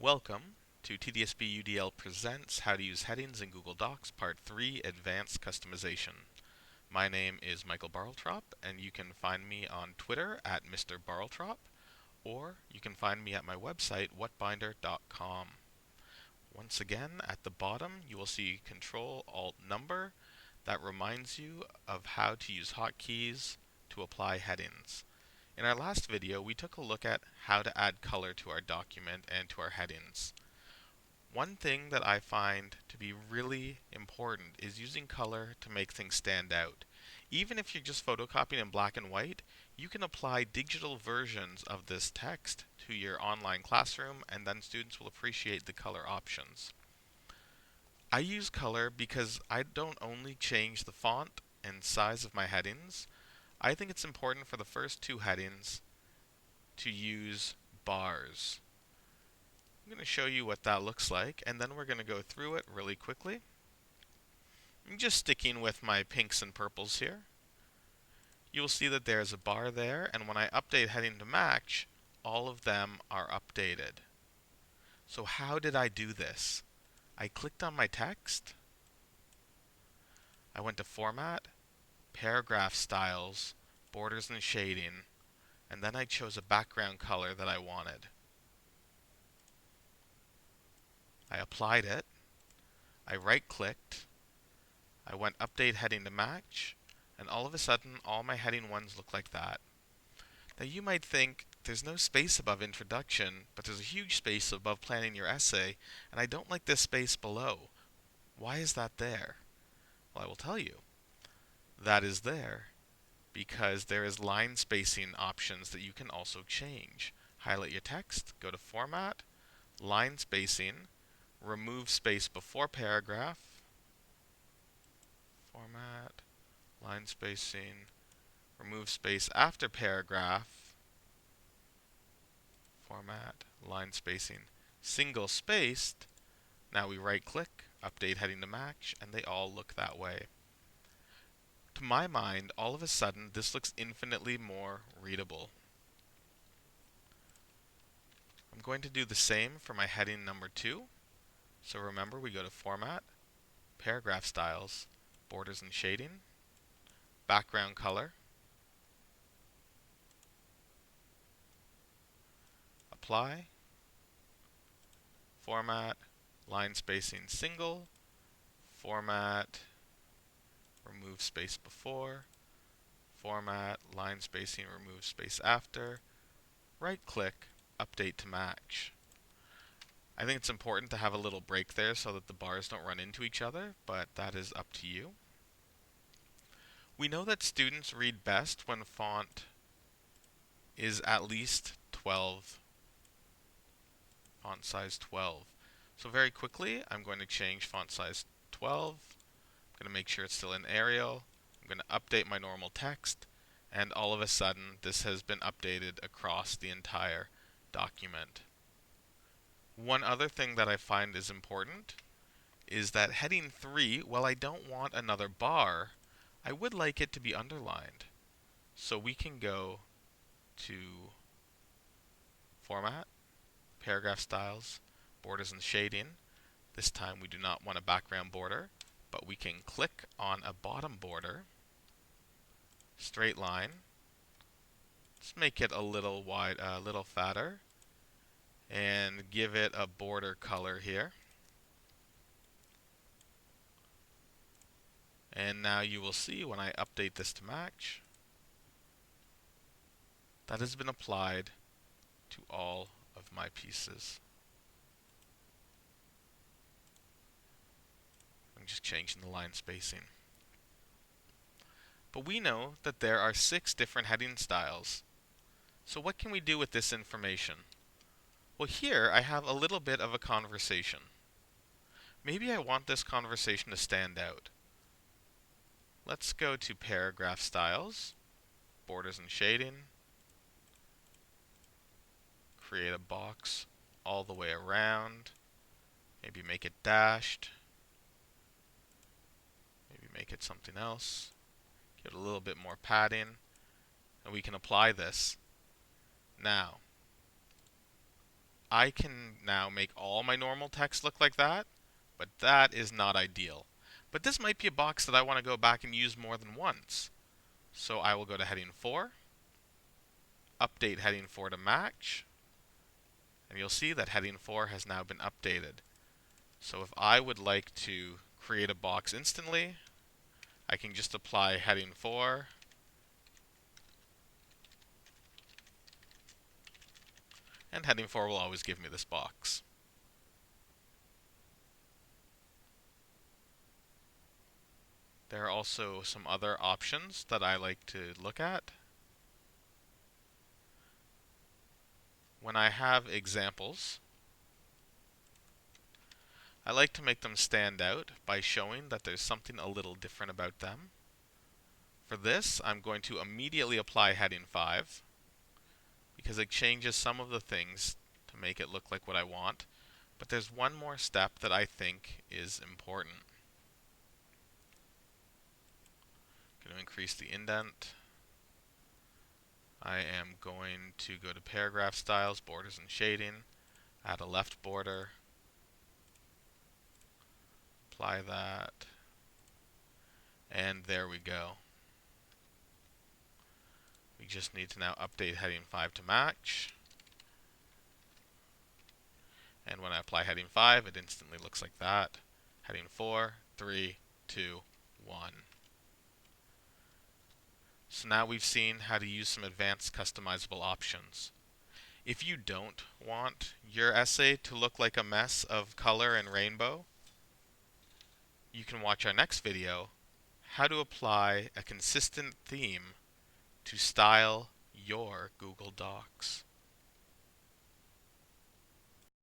Welcome to tdsb UDL Presents How to Use Headings in Google Docs Part 3 Advanced Customization. My name is Michael Barltrop, and you can find me on Twitter at Mr. Barltrop, or you can find me at my website, whatbinder.com. Once again, at the bottom, you will see Control-Alt-Number that reminds you of how to use hotkeys to apply headings. In our last video, we took a look at how to add color to our document and to our headings. One thing that I find to be really important is using color to make things stand out. Even if you're just photocopying in black and white, you can apply digital versions of this text to your online classroom, and then students will appreciate the color options. I use color because I don't only change the font and size of my headings. I think it's important for the first two headings to use bars. I'm going to show you what that looks like, and then we're going to go through it really quickly. I'm just sticking with my pinks and purples here. You'll see that there's a bar there, and when I update heading to match, all of them are updated. So how did I do this? I clicked on my text. I went to Format, Paragraph Styles, Borders and Shading, and then I chose a background color that I wanted. I applied it. I right-clicked. I went Update Heading to Match, and all of a sudden, all my heading ones look like that. Now you might think there's no space above Introduction, but there's a huge space above Planning Your Essay, and I don't like this space below. Why is that there? Well, I will tell you. That is there because there is line spacing options that you can also change. Highlight your text, go to Format, Line Spacing, remove space before paragraph, Format, Line Spacing, remove space after paragraph, Format, Line Spacing, single spaced. Now we right click, Update Heading to Match, and they all look that way. To my mind, all of a sudden, this looks infinitely more readable. I'm going to do the same for my heading number 2. So remember, we go to Format, Paragraph Styles, Borders and Shading, Background Color, Apply, Format, Line Spacing Single, Format, remove space before, Format, Line Spacing, remove space after, right-click, Update to Match. I think it's important to have a little break there so that the bars don't run into each other, but that is up to you. We know that students read best when font is at least 12, font size 12. So very quickly, I'm going to change font size 12. I'm going to make sure it's still in Arial. I'm going to update my normal text, and all of a sudden, this has been updated across the entire document. One other thing that I find is important is that heading 3, while I don't want another bar, I would like it to be underlined. So we can go to Format, Paragraph Styles, Borders and Shading. This time we do not want a background border, but we can click on a bottom border, straight line. Let's make it a little wide, a little fatter, and give it a border color here. And now you will see when I update this to match, that has been applied to all of my pieces. I'm just changing the line spacing. But we know that there are 6 different heading styles. So what can we do with this information? Well, here I have a little bit of a conversation. Maybe I want this conversation to stand out. Let's go to Paragraph Styles, Borders and Shading, create a box all the way around, maybe make it dashed, maybe make it something else, give it a little bit more padding, and we can apply this. Now, I can now make all my normal text look like that, but that is not ideal. But this might be a box that I want to go back and use more than once. So I will go to heading 4, update heading 4 to match, and you'll see that heading 4 has now been updated. So if I would like to create a box instantly, I can just apply heading 4, and heading 4 will always give me this box. There are also some other options that I like to look at. When I have examples, I like to make them stand out by showing that there's something a little different about them. For this, I'm going to immediately apply heading 5 because it changes some of the things to make it look like what I want. But there's one more step that I think is important. I'm going to increase the indent. I am going to go to paragraph styles, borders and shading, add a left border, apply that, and there we go. We just need to now update heading 5 to match. And when I apply heading 5, it instantly looks like that. Heading 4, 3, 2, 1. So now we've seen how to use some advanced customizable options. If you don't want your essay to look like a mess of color and rainbow, you can watch our next video, how to apply a consistent theme to style your Google Docs.